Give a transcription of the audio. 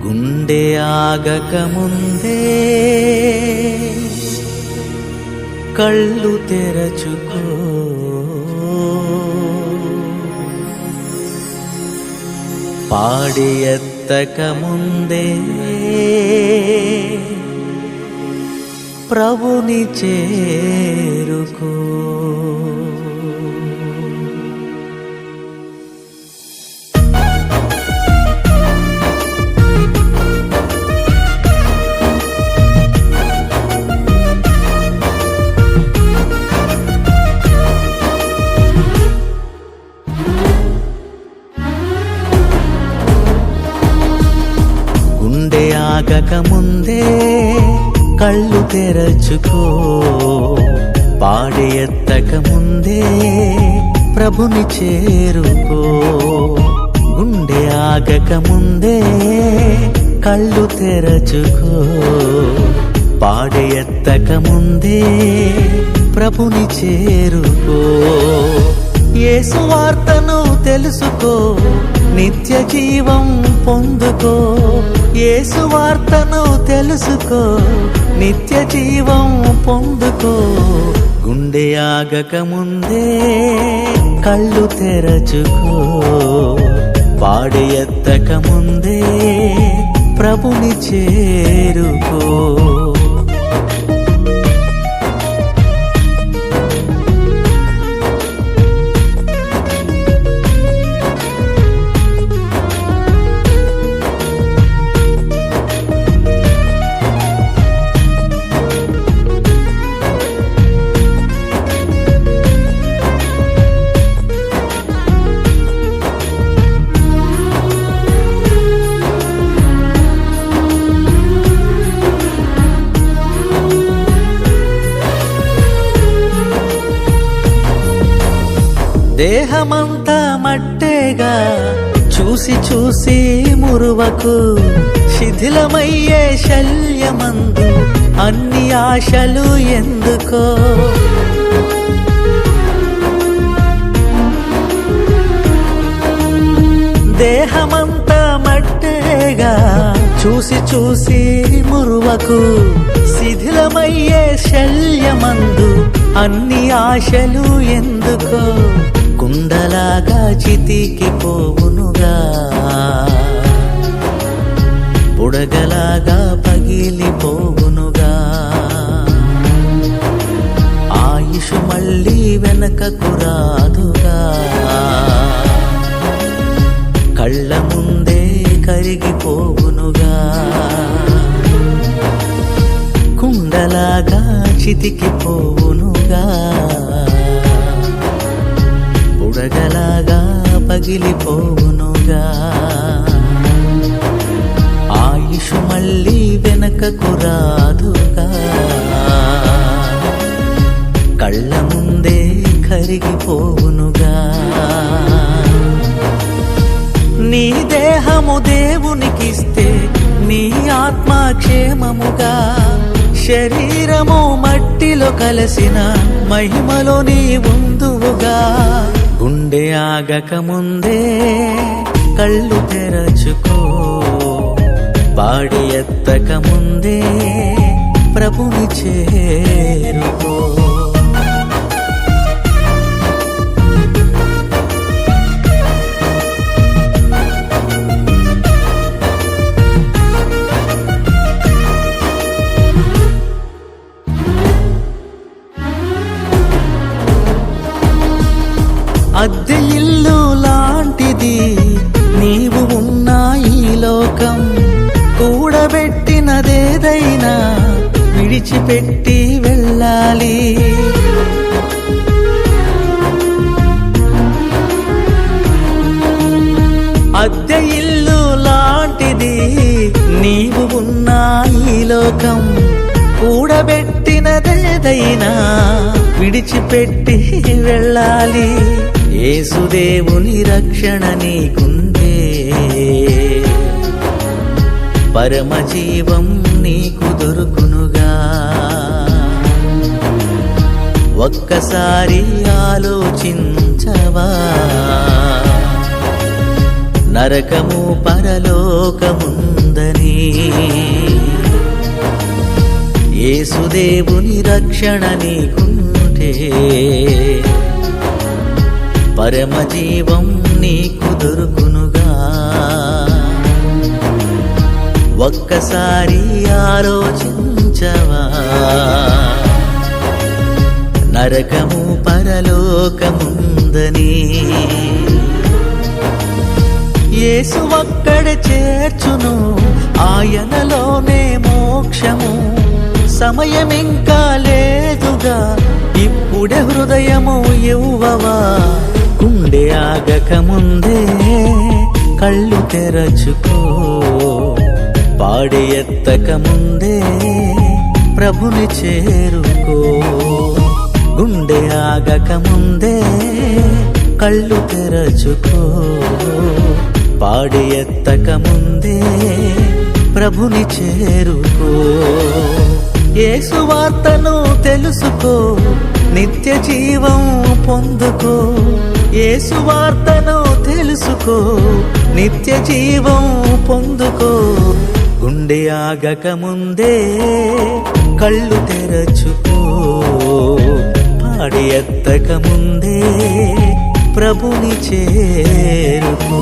గుండె ఆగక ముందే కళ్ళు తెరచుకో, పాడి ఎత్తక ముందే ప్రభుని చేరుకో. గుండె ఆగక ముందే కళ్ళు తెరచుకో, పాడి ఎత్తక ముందే ప్రభుని చేరుకో. గుండె ఆగక ముందే కళ్ళు తెరచుకో, పాడి ఎత్తక ముందే ప్రభుని చేరుకో. యేసు వార్తను తెలుసుకో, నిత్య జీవం పొందుకో. యేసు వార్తను తెలుసుకో, నిత్య జీవం పొందుకో. గుండె ఆగక ముందే కళ్ళు తెరచుకో, పాడి ఎత్తక ముందే ప్రభుని చేరుకో. దేహమంతా మట్టేగా చూసి చూసి మురువకు, శిథిలమయ్యే శల్యమందు అన్ని ఆశలు ఎందుకో. దేహమంతా మట్టేగా చూసి చూసి మురువకు, శిథిలమయ్యే శల్యమందు అన్ని ఆశలు ఎందుకో. కుండలాగా చితికి పోవునుగా, బుడగలాగా పగిలిపోవునుగా. ఆయుషు మళ్ళీ వెనకకు రాదుగా, కళ్ళ ముందే కరిగిపోవునుగా. కుండలాగా చితికి పోవునుగా, బుడగలాగా పగిలిపోవునుగా. ఆయుషు మళ్ళీ వెనకకు రాదుగా, కళ్ళ ముందే కరిగిపోవునుగా. నీ దేహము దేవునికిస్తే నీ ఆత్మ క్షేమముగా, శరీరము మట్టిలో కలసిన మహిమలో నీ ఉందువుగా. గుండె ఆగక ముందే కళ్ళు తెరచుకో, పాడి ఎత్తక ముందే ప్రభుని చేరుకో. అద్దె ఇల్లు లాంటిది నీవు ఉన్న ఈ లోకం, కూడబెట్టినదేదైనా విడిచిపెట్టి వెళ్ళాలి. అద్దె ఇల్లు లాంటిది నీవు ఉన్న ఈ లోకం, కూడబెట్టినదేదైనా విడిచిపెట్టి వెళ్ళాలి. యేసుదేవుని రక్షణ నీకుందే, పరమజీవం నీకు దొరుకునుగా. ఒక్కసారి ఆలోచించవా, నరకము పరలోకముందు ఉందని యేసుదేవుని రక్షణ నీకుంటే పరమ జీవం నీకు దొరుకునుగా. ఒక్కసారి ఆలోచించవా, నరకము పరలోకముందని. యేసు ఒక్కడే చేర్చును, ఆయనలోనే మోక్షము. సమయమింకా లేదుగా, ఇప్పుడే హృదయము ఇవ్వవా. గుండె ఆగక ముందే కళ్ళు తెరచుకో, పాడి ఎత్తక ముందే ప్రభుని చేరుకో. గుండె ఆగక ముందే కళ్ళు తెరచుకో, పాడి ఎత్తక ముందే ప్రభుని చేరుకో. యేసు వార్తను తెలుసుకో, నిత్య జీవం పొందుకో. యేసు వార్తను తెలుసుకో, నిత్య జీవం పొందుకో. గుండె ఆగక ముందే కళ్ళు తెరచుకో, పాడి ఎత్తక ముందే ప్రభుని చేరుకో.